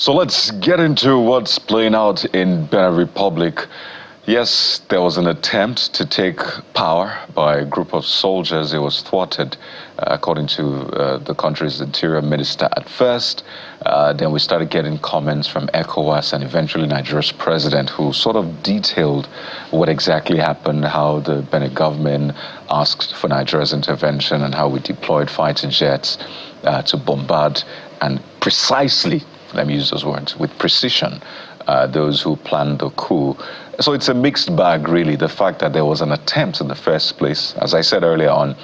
So let's get into what's playing out in Benin Republic. Yes, there was an attempt to take power by a group of soldiers. It was thwarted, according to the country's interior minister at first. Then we started getting comments from ECOWAS and eventually Nigeria's president, who sort of detailed what exactly happened, how the Benin government asked for Nigeria's intervention and how we deployed fighter jets to bombard and precisely, let me use those words, with precision, those who planned the coup. So it's a mixed bag, really, the fact that there was an attempt in the first place. As I said earlier on,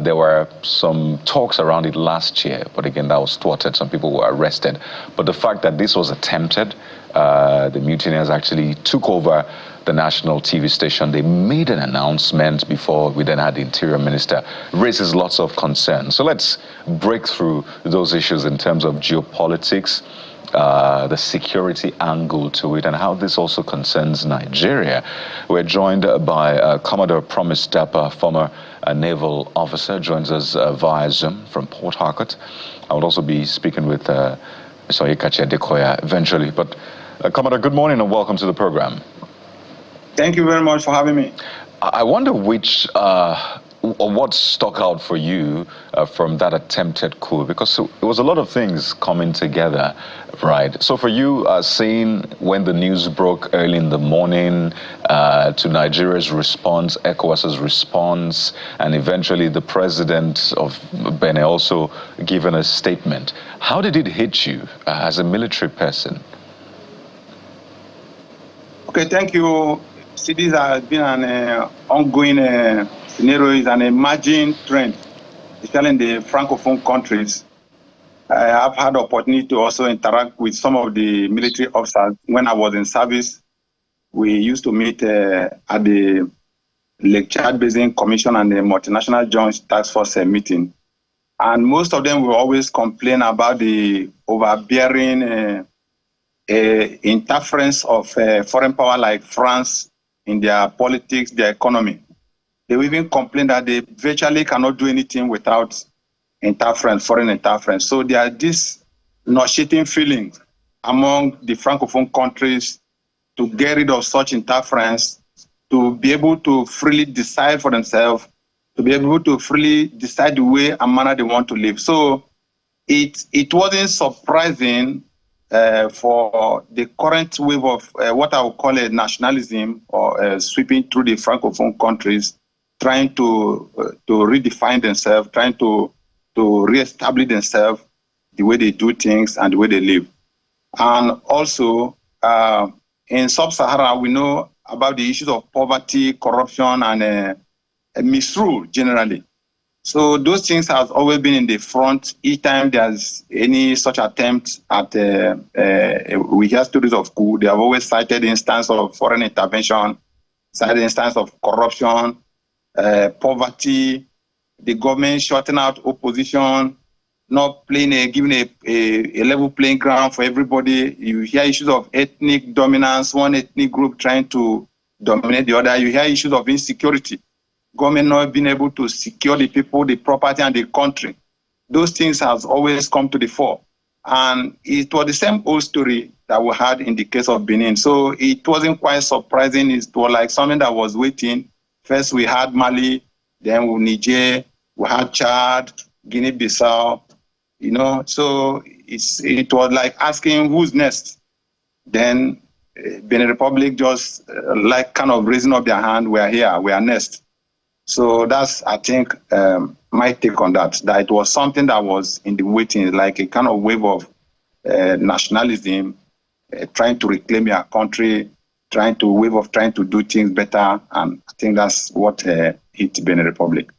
there were some talks around it last year, but again, that was thwarted. Some people were arrested. But the fact that this was attempted, the mutineers actually took over the national TV station. They made an announcement before we then had the interior minister, raises lots of concerns. So let's break through those issues in terms of geopolitics, the security angle to it, and how this also concerns Nigeria. We're joined by Commodore Promise Dapper, former naval officer, joins us via Zoom from Port Harcourt. I will also be speaking with Mr. Onyekachi Adekoya eventually. But Commodore, good morning and welcome to the program. Thank you very much for having me. I wonder what stuck out for you from that attempted coup, because it was a lot of things coming together, right? So for you, seeing when the news broke early in the morning, to Nigeria's response, ECOWAS's response, and eventually the president of Benin also giving a statement, how did it hit you as a military person? Okay, thank you. See, this has been an ongoing scenario, is an emerging trend, especially in the Francophone countries. I have had the opportunity to also interact with some of the military officers. When I was in service, we used to meet at the Lake Chad Basin Commission and the Multinational Joint Task Force meeting. And most of them will always complain about the overbearing interference of foreign power like France in their politics, their economy. They will even complain that they virtually cannot do anything without interference, foreign interference. So there are this nauseating feelings among the Francophone countries to get rid of such interference, to be able to freely decide for themselves, to be able to freely decide the way and manner they want to live. So it wasn't surprising for the current wave of what I would call a nationalism or sweeping through the Francophone countries, trying to redefine themselves, trying to reestablish themselves, the way they do things and the way they live. And also, in Sub-Sahara, we know about the issues of poverty, corruption, and misrule generally. So those things have always been in the front. Each time there's any such attempt at, we hear stories of coup, they have always cited the instance of foreign intervention, cited the instance of corruption, poverty, the government shutting out opposition, not playing giving a level playing ground for everybody. You hear issues of ethnic dominance, one ethnic group trying to dominate the other. You hear issues of insecurity, government not being able to secure the people, the property, and the country. Those things have always come to the fore. And it was the same old story that we had in the case of Benin. So it wasn't quite surprising. It was like something that was waiting. First we had Mali, then Niger, we had Chad, Guinea-Bissau, so it was like asking who's next. Then Benin Republic just like kind of raising up their hand, we are here, we are next. So that's, I think, my take on that it was something that was in the waiting, like a kind of wave of nationalism, trying to reclaim your country, trying to do things better. And I think that's what hit Benin Republic.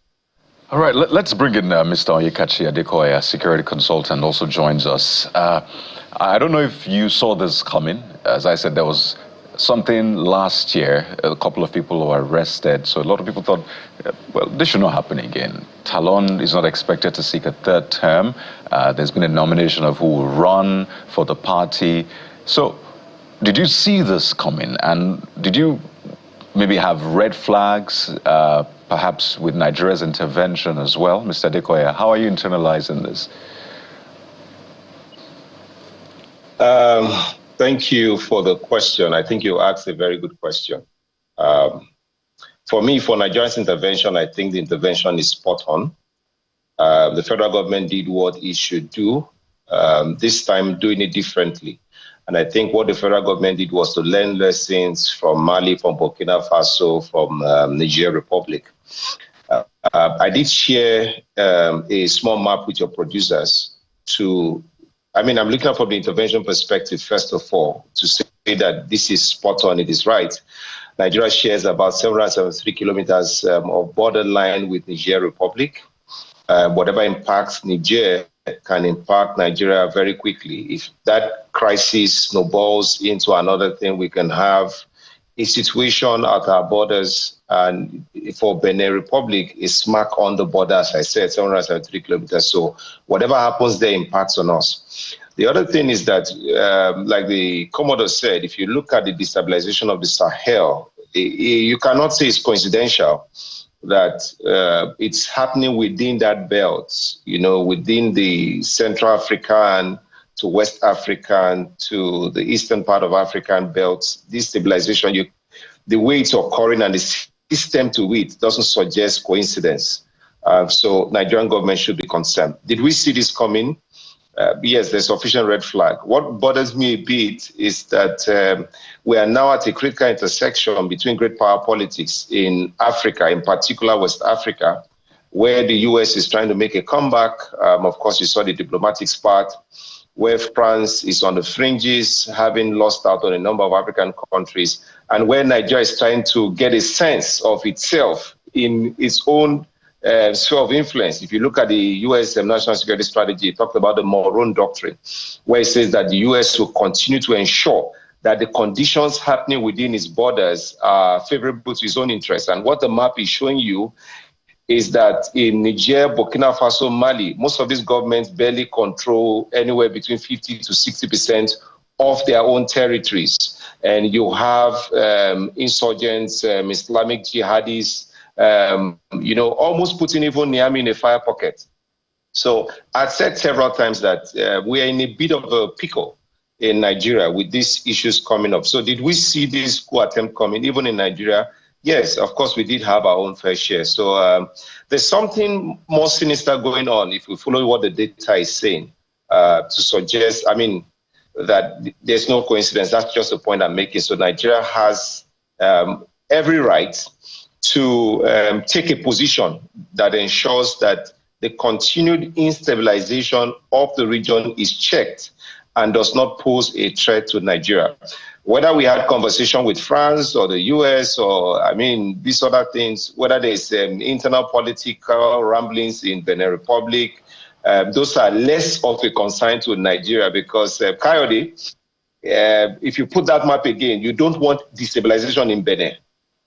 All right, let's bring in Mr. Onyekachi Adekoya, security consultant, also joins us. I don't know if you saw this coming. As I said, there was something last year, a couple of people were arrested. So a lot of people thought, well, this should not happen again. Talon is not expected to seek a third term. There's been a nomination of who will run for the party. So did you see this coming? And did you maybe have red flags, perhaps with Nigeria's intervention as well? Mr. Adekoya, how are you internalizing this? Thank you for the question. I think you asked a very good question. For me, for Nigeria's intervention, I think the intervention is spot on. The federal government did what it should do, this time doing it differently. And I think what the federal government did was to learn lessons from Mali, from Burkina Faso, from Niger Republic. I did share a small map with your producers I'm looking from the intervention perspective, first of all, to say that this is spot on, it is right. Nigeria shares about 773 kilometers of borderline with Niger Republic. Whatever impacts Niger can impact Nigeria very quickly. If that crisis snowballs into another thing, we can have a situation at our borders, and for Benin Republic, is smack on the border, as I said, 773 kilometers. So whatever happens there impacts on us. The other thing is that, like the Commodore said, if you look at the destabilization of the Sahel, you cannot say it's coincidental that it's happening within that belt, within the Central African to West African to the eastern part of African belts. This stabilization, the way it's occurring and the system to it doesn't suggest coincidence. So Nigerian government should be concerned. Did we see this coming? Yes, there's sufficient red flag. What bothers me a bit is that we are now at a critical intersection between great power politics in Africa, in particular West Africa, where the US is trying to make a comeback. Of course, you saw the diplomatic spat, where France is on the fringes, having lost out on a number of African countries, and where Nigeria is trying to get a sense of itself in its own sphere of influence. If you look at the U.S. national security strategy, it talked about the Monroe Doctrine, where it says that the U.S. will continue to ensure that the conditions happening within its borders are favorable to its own interests. And what the map is showing you is that in Niger, Burkina Faso, Mali, most of these governments barely control anywhere between 50 to 60% of their own territories. And you have insurgents, Islamic jihadis, almost putting even Niamey in a fire pocket. So I've said several times that we are in a bit of a pickle in Nigeria with these issues coming up. So did we see this coup attempt coming, even in Nigeria? Yes, of course, we did have our own fair share. So there's something more sinister going on if we follow what the data is saying to suggest, that there's no coincidence. That's just the point I'm making. So Nigeria has every right to take a position that ensures that the continued instabilization of the region is checked and does not pose a threat to Nigeria. Whether we had conversation with France or the US or, these other things, whether there's internal political ramblings in Benin Republic, those are less of a concern to Nigeria because, Coyote, if you put that map again, you don't want destabilization in Benin.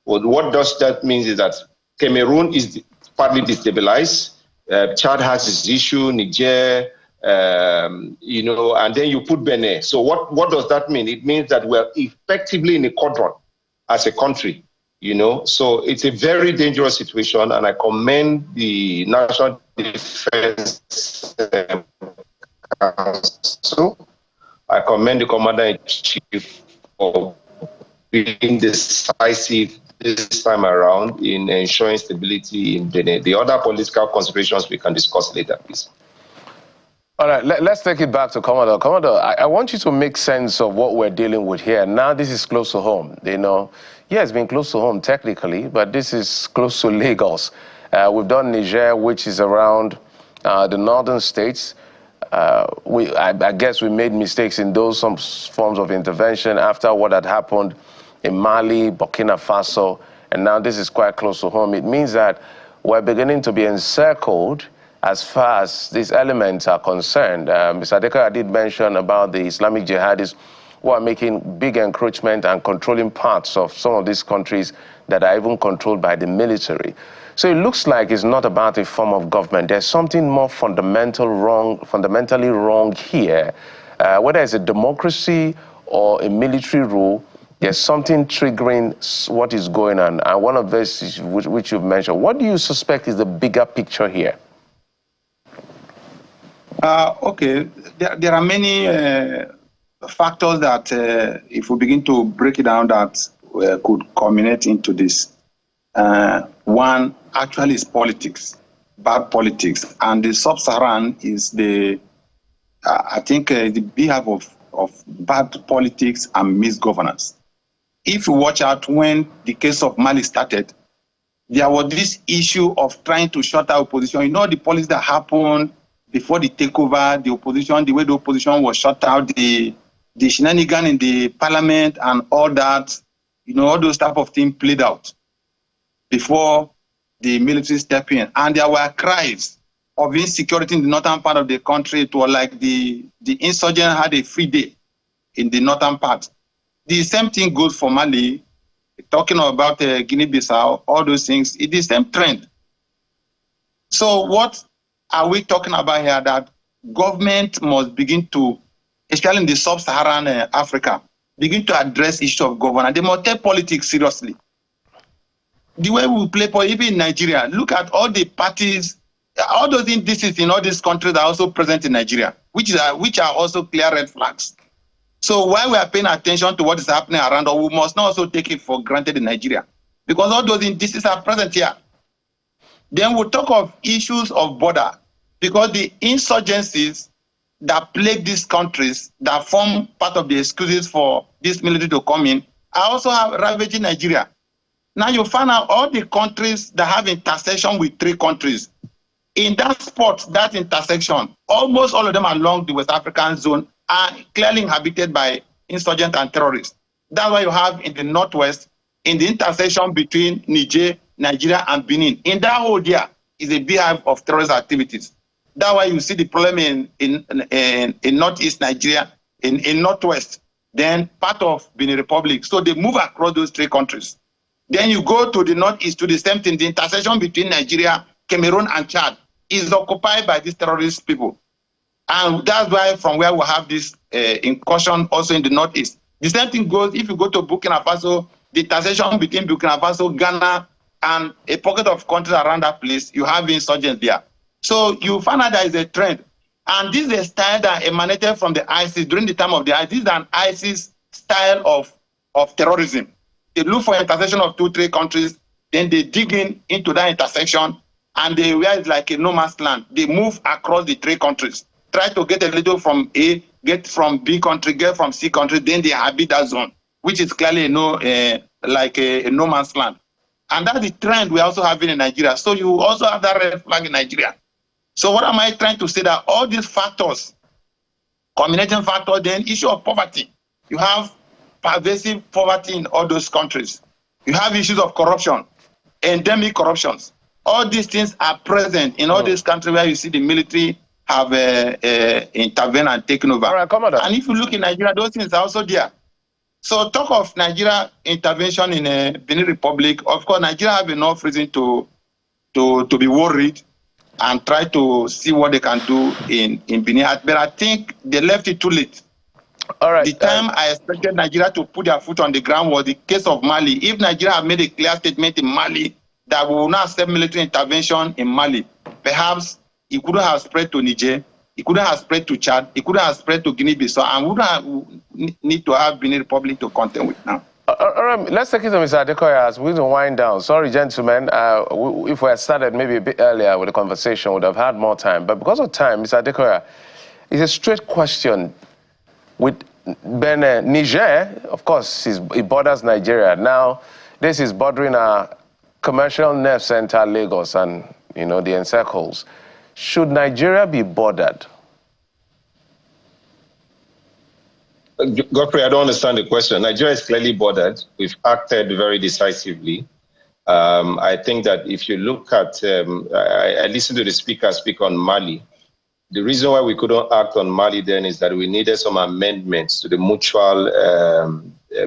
Well, what does that mean is that Cameroon is partly destabilized, Chad has its issue, Niger, and then you put Benin. So what does that mean? It means that we're effectively in a quadrant as a country, So it's a very dangerous situation, and I commend the National Defense Council. I commend the Commander-in-Chief for being decisive this time around in ensuring stability in Benin. The other political considerations we can discuss later, please. All right, let's take it back to Commodore. Commodore, I want you to make sense of what we're dealing with here. Now this is close to home, Yeah, it's been close to home technically, but this is close to Lagos. We've done Niger, which is around the northern states. I guess we made mistakes in those some forms of intervention after what had happened in Mali, Burkina Faso, and now this is quite close to home. It means that we're beginning to be encircled as far as these elements are concerned. Mr. Adeka did mention about the Islamic jihadis who are making big encroachment and controlling parts of some of these countries that are even controlled by the military. So it looks like it's not about a form of government. There's something more fundamentally wrong here. Whether it's a democracy or a military rule, there's something triggering what is going on. And one of those is which you've mentioned. What do you suspect is the bigger picture here? Okay, there are many factors that, if we begin to break it down, that could culminate into this. One actually is politics, bad politics, and the sub-Saharan is the, I think, the behalf of bad politics and misgovernance. If you watch out when the case of Mali started, there was this issue of trying to shut out opposition. You know the policy that happened before the takeover, the opposition, the way the opposition was shut out, the shenanigan in the parliament and all that, you know, all those type of things played out before the military stepped in. And there were cries of insecurity in the northern part of the country. It was like the insurgent had a free day in the northern part. The same thing goes for Mali, talking about Guinea-Bissau, all those things. It's the same trend. So what are we talking about here? That government must begin to, especially in the sub-Saharan Africa, begin to address issues of governance. They must take politics seriously. The way we play politics, even in Nigeria, look at all the parties, all those indices in all these countries are also present in Nigeria, which are also clear red flags. So while we are paying attention to what is happening around, we must not also take it for granted in Nigeria, because all those indices are present here. Then we'll talk of issues of border, because the insurgencies that plague these countries, that form part of the excuses for this military to come in, are also ravaging Nigeria. Now you find out all the countries that have intersection with 3 countries. In that spot, that intersection, almost all of them along the West African zone are clearly inhabited by insurgents and terrorists. That's why you have in the northwest, in the intersection between Niger, Nigeria, and Benin. In that whole area is a beehive of terrorist activities. That's why you see the problem in northeast Nigeria, in northwest, then part of Benin Republic. So they move across those 3 countries. Then you go to the northeast, to the same thing, the intersection between Nigeria, Cameroon, and Chad is occupied by these terrorist people. And that's why from where we have this incursion also in the northeast. The same thing goes if you go to Burkina Faso, the intersection between Burkina Faso, Ghana, and a pocket of countries around that place, you have insurgents there. So you find out there is a trend. And this is a style that emanated from the ISIS during the time of the ISIS. This is an ISIS style of terrorism. They look for intersection of 2-3 countries, then they dig into that intersection, and they where it's like a no man's land. They move across the 3 countries. Try to get a little from A, get from B country, get from C country, then they inhabit that zone, which is clearly like a no man's land. And that's the trend we're also having in Nigeria. So you also have that red flag in Nigeria. So what am I trying to say? That all these factors, combinating factors, then issue of poverty. You have pervasive poverty in all those countries. You have issues of corruption, endemic corruptions. All these things are present in all these countries where you see the military have intervened and taken over. All right, and if you look in Nigeria, those things are also there. So talk of Nigeria intervention in Benin Republic. Of course, Nigeria have enough reason to be worried and try to see what they can do in Benin. But I think they left it too late. All right. The time I expected Nigeria to put their foot on the ground was the case of Mali. If Nigeria had made a clear statement in Mali that we will not accept military intervention in Mali, perhaps it couldn't have spread to Niger, it couldn't have spread to Chad, it couldn't have spread to Guinea-Bissau, and we wouldn't need to have Benin Republic to contend with now. All right, let's take it to Mr. Adekoya as we wind down. Sorry, gentlemen, if we had started maybe a bit earlier with the conversation, we would have had more time. But because of time, Mr. Adekoya, it's a straight question. With Benin, Niger, of course, it borders Nigeria. Now, this is bordering our commercial nerve center, Lagos, and, you know, the encircles. Should Nigeria be bordered? Godfrey, I don't understand the question. Nigeria is clearly bordered. We've acted very decisively. I think that if you look at, I listened to the speaker speak on Mali. The reason why we couldn't act on Mali then is that we needed some amendments to the mutual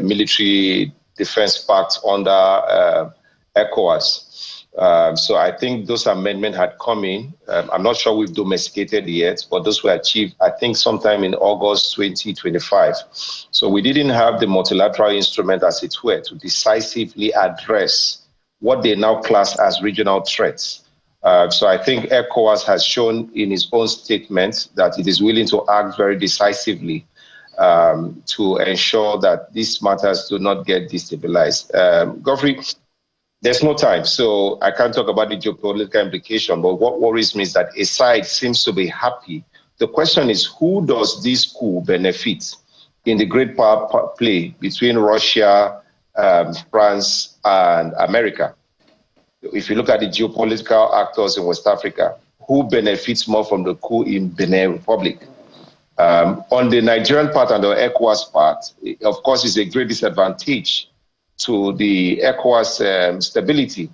military defense pact under ECOWAS. So I think those amendments had come in. I'm not sure we've domesticated yet, but those were achieved, I think, sometime in August 2025. So we didn't have the multilateral instrument, as it were, to decisively address what they now class as regional threats. So I think ECOWAS has shown in its own statement that it is willing to act very decisively. to ensure that these matters do not get destabilized. Godfrey, there's no time, so I can't talk about the geopolitical implication, but what worries me is that a side seems to be happy. The question is, who does this coup benefit in the great power play between Russia, France, and America? If you look at the geopolitical actors in West Africa, who benefits more from the coup in Benin Republic? On the Nigerian part and the ECOWAS part, of course, it's a great disadvantage to the ECOWAS stability,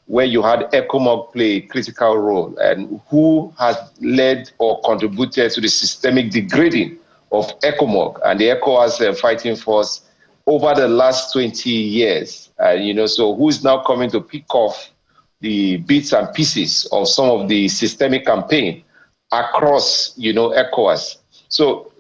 where you had ECOMOG play a critical role, and who has led or contributed to the systemic degrading of ECOMOG and the ECOWAS fighting force over the last 20 years. So who is now coming to pick off the bits and pieces of some of the systemic campaign across, ECOWAS? So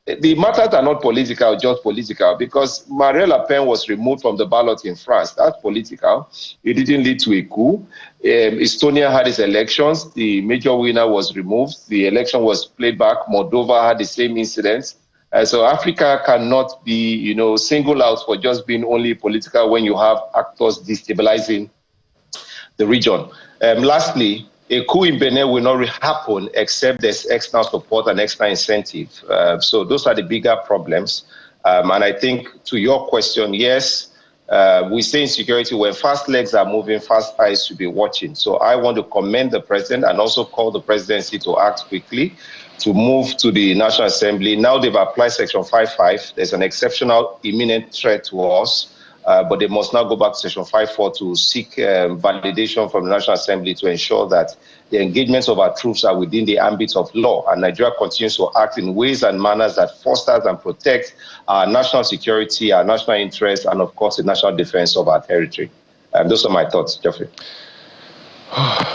the matters are not political, just political, because Marine Le Pen was removed from the ballot in France. That's political. It didn't lead to a coup. Estonia had its elections. The major winner was removed. The election was played back. Moldova had the same incidents. So Africa cannot be, singled out for just being only political when you have actors destabilizing the region. Lastly, a coup in Benin will not happen except there's external support and external incentive. So those are the bigger problems. And I think to your question, yes, we say in security, when fast legs are moving, fast eyes should be watching. So I want to commend the president and also call the presidency to act quickly, to move to the National Assembly. Now they've applied Section 5.5. There's an exceptional imminent threat to us. But they must now go back to Section 5.4 to seek validation from the National Assembly to ensure that the engagements of our troops are within the ambit of law, and Nigeria continues to act in ways and manners that fosters and protect our national security, our national interests, and of course the national defense of our territory. Those are my thoughts, Jeffrey.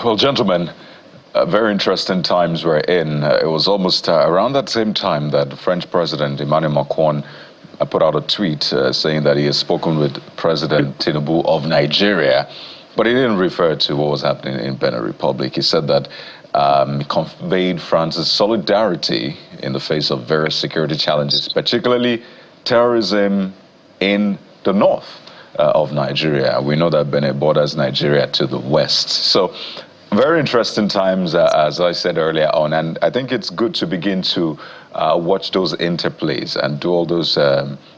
Well, gentlemen, very interesting times we're in. It was almost around that same time that the French President Emmanuel Macron put out a tweet saying that he has spoken with President Tinubu of Nigeria, but he didn't refer to what was happening in Benin Republic. He said that he conveyed France's solidarity in the face of various security challenges, particularly terrorism in the north of Nigeria. We know that Benin borders Nigeria to the west. So very interesting times, as I said earlier on, and I think it's good to begin to watch those interplays and do all those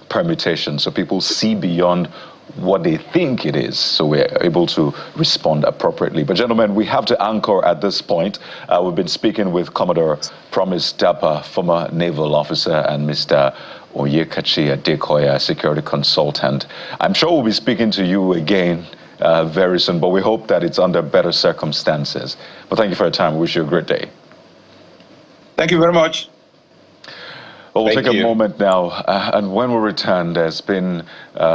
permutations so people see beyond what they think it is, so we're able to respond appropriately. But gentlemen, we have to anchor at this point. We've been speaking with Commodore Promise Dapa, former naval officer, and Mr. Oyekachi Adekoya, security consultant. I'm sure we'll be speaking to you again very soon, but we hope that it's under better circumstances. But thank you for your time. We wish you a great day. Thank you very much. Well, we'll take a moment now, and when we return, there's been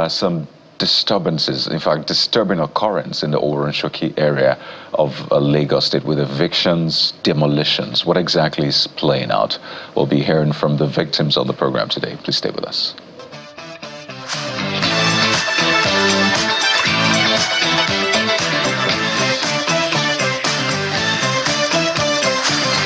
some disturbances, in fact, disturbing occurrence in the Oranchoki area of Lagos State with evictions, demolitions. What exactly is playing out? We'll be hearing from the victims on the program today. Please stay with us.